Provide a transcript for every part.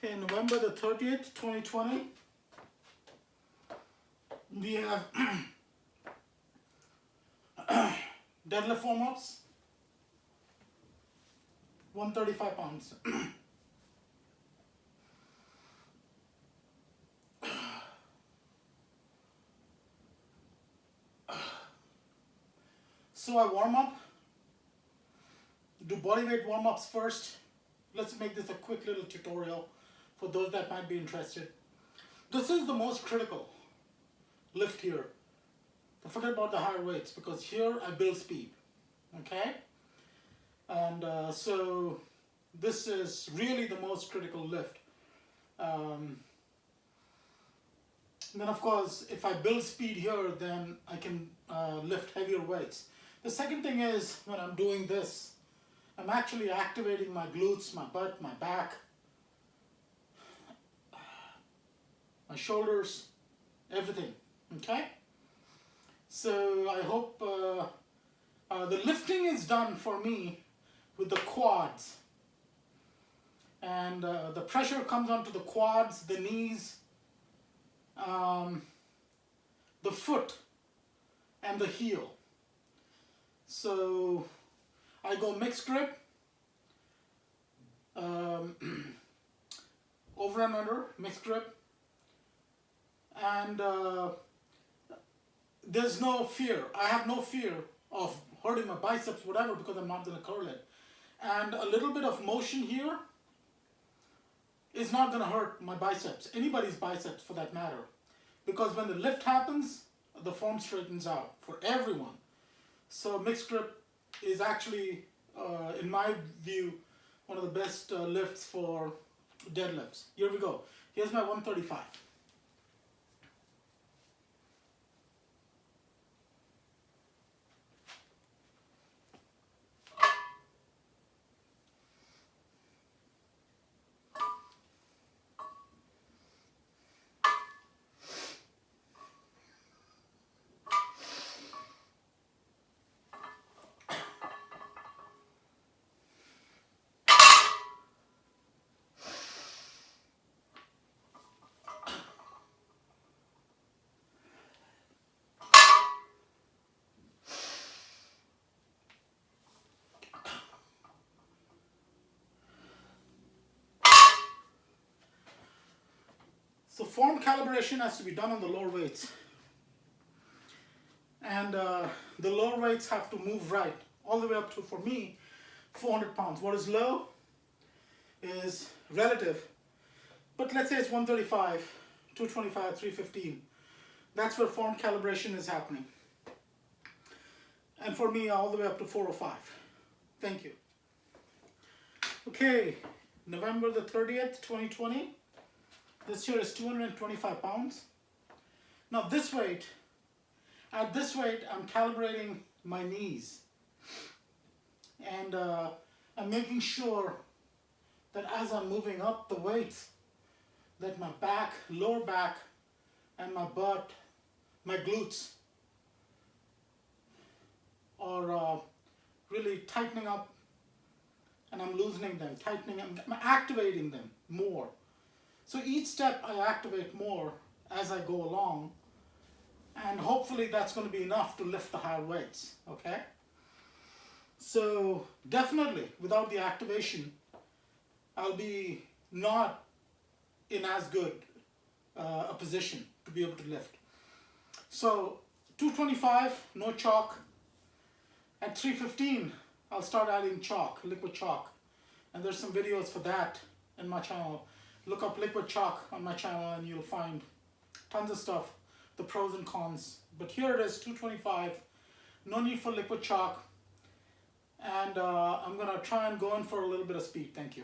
Okay, November the 30th, 2020. We have deadlift warm-ups, 135 pounds. So I warm up, do bodyweight warm-ups first. Let's make this a quick little tutorial for those that might be interested. This is the most critical lift here. Forget about the higher weights, because here I build speed, okay? And so this is really the most critical lift. Then of course, if I build speed here, then I can lift heavier weights. The second thing is, when I'm doing this, I'm actually activating my glutes, my butt, my back, my shoulders, everything, okay? So I hope the lifting is done for me with the quads. And the pressure comes onto the quads, the knees, the foot, and the heel. So I go mixed grip, over and under, mixed grip, and there's no fear. I have no fear of hurting my biceps, whatever, because I'm not going to curl it. And a little bit of motion here is not going to hurt my biceps, anybody's biceps for that matter. Because when the lift happens, the form straightens out for everyone. So mixed grip is actually, in my view, one of the best lifts for deadlifts. Here we go. Here's my 135. So form calibration has to be done on the lower weights. And the lower weights have to move right, all the way up to, for me, 400 pounds. What is low is relative. But let's say it's 135, 225, 315. That's where form calibration is happening. And for me, all the way up to 405. Thank you. Okay, November the 30th, 2020. This here is 225 pounds. Now this weight, at this weight, I'm calibrating my knees. And I'm making sure that as I'm moving up the weights, that my back, lower back, and my butt, my glutes are really tightening up, and I'm loosening them, tightening them, I'm activating them more. So each step I activate more as I go along, and hopefully that's going to be enough to lift the higher weights, okay? So definitely, without the activation, I'll be not in as good a position to be able to lift. So 225, no chalk. At 315, I'll start adding chalk, liquid chalk. And there's some videos for that in my channel. Look up liquid chalk on my channel and you'll find tons of stuff, the pros and cons. But here it is, 225, no need for liquid chalk. And I'm gonna try and go in for a little bit of speed, thank you.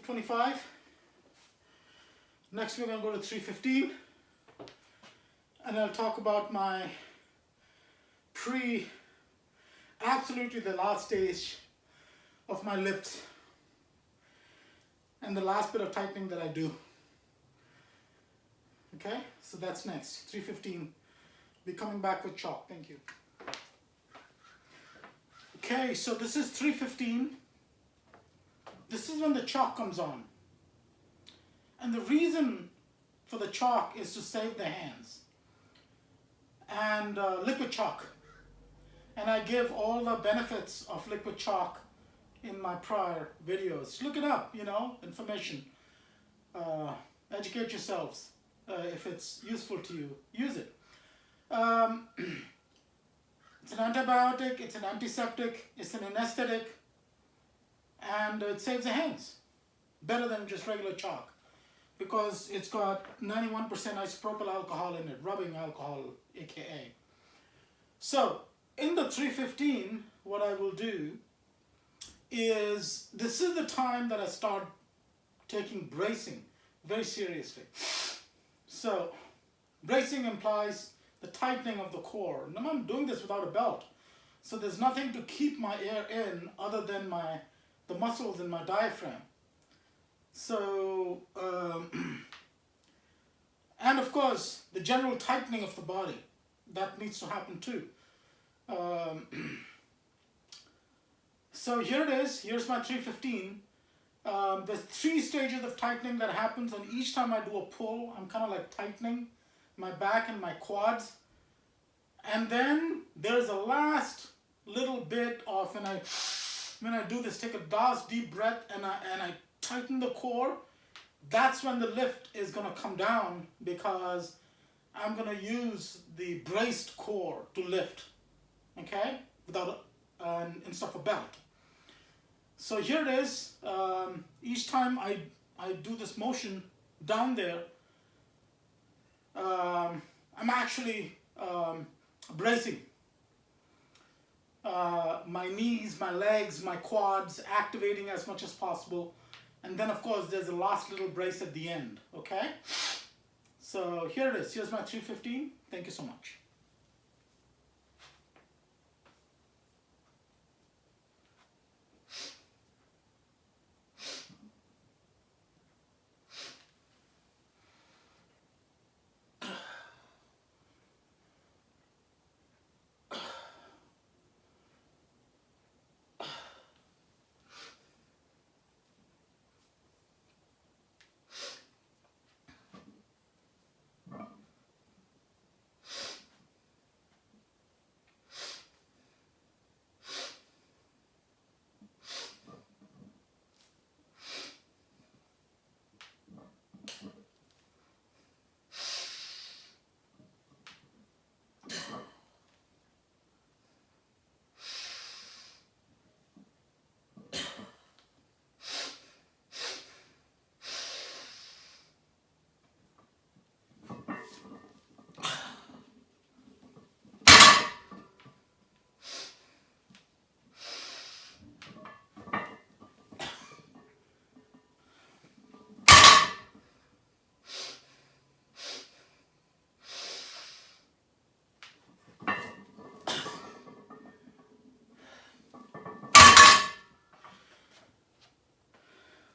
225. Next we're going to go to 315. And I'll talk about my absolutely the last stage of my lifts and the last bit of tightening that I do. Okay, so that's next. 315. Be coming back with chalk. Thank you. Okay, so this is 315. This is when the chalk comes on. And the reason for the chalk is to save the hands. And liquid chalk. And I give all the benefits of liquid chalk in my prior videos. Look it up, you know, information. Educate yourselves. If it's useful to you, use it. It's an antibiotic, it's an antiseptic, it's an anesthetic, and it saves the hands. Better than just regular chalk, because it's got 91% isopropyl alcohol in it, rubbing alcohol, aka. So, in the 315, what I will do is, this is the time that I start taking bracing very seriously. So, bracing implies the tightening of the core. Now I'm doing this without a belt, so there's nothing to keep my air in other than the muscles in my diaphragm. So, and of course, the general tightening of the body, that needs to happen too. So here it is, here's my 315. There's 3 stages of tightening that happens, and each time I do a pull, I'm kind of like tightening my back and my quads. And then there's a last little bit of, when I do this, take a last deep breath and I tighten the core. That's when the lift is going to come down, because I'm going to use the braced core to lift, okay, without instead of a belt. So here it is. Each time I do this motion down there, I'm actually bracing my knees, my legs, my quads, activating as much as possible. And then of course there's a last little brace at the end, okay? So here it is. Here's my 315. Thank you so much.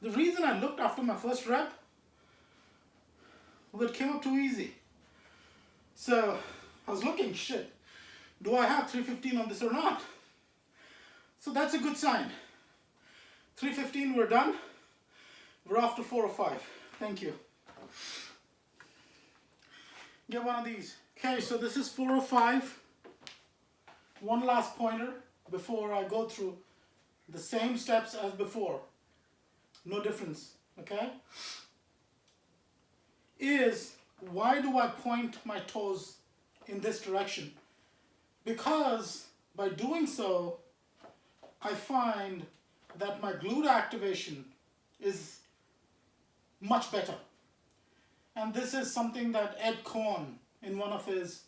The reason I looked after my first rep, well, it came up too easy. So I was looking, shit, do I have 315 on this or not? So that's a good sign. 315, we're done. We're off to 405. Thank you. Get one of these. Okay, so this is 405. One last pointer before I go through the same steps as before. No difference, okay? Is, why do I point my toes in this direction? Because by doing so, I find that my glute activation is much better. And this is something that Ed Cohn, in one of his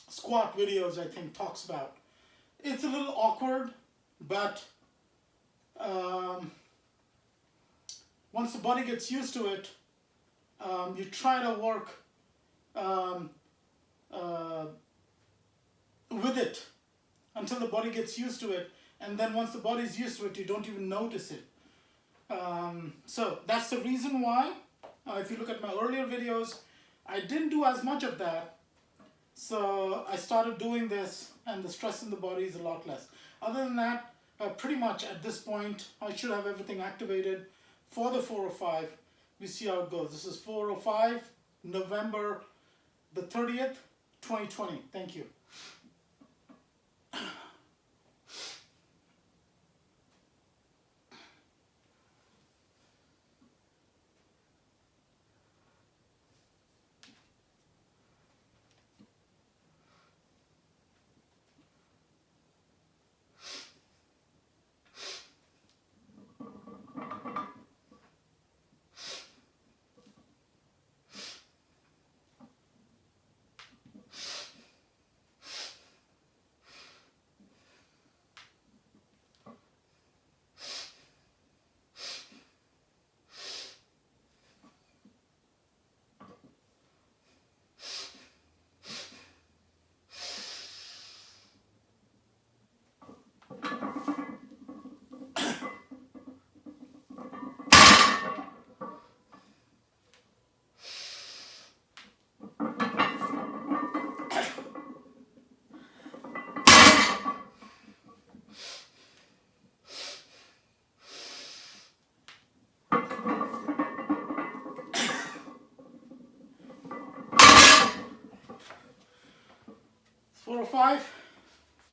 squat videos, I think, talks about. It's a little awkward, but once the body gets used to it, you try to work with it until the body gets used to it, and then once the body's used to it, you don't even notice it. So that's the reason why, if you look at my earlier videos, I didn't do as much of that. So I started doing this, and the stress in the body is a lot less. Other than that, pretty much at this point, I should have everything activated for the 405. We see how it goes. This is 405, November the 30th, 2020. Thank you. Four or five.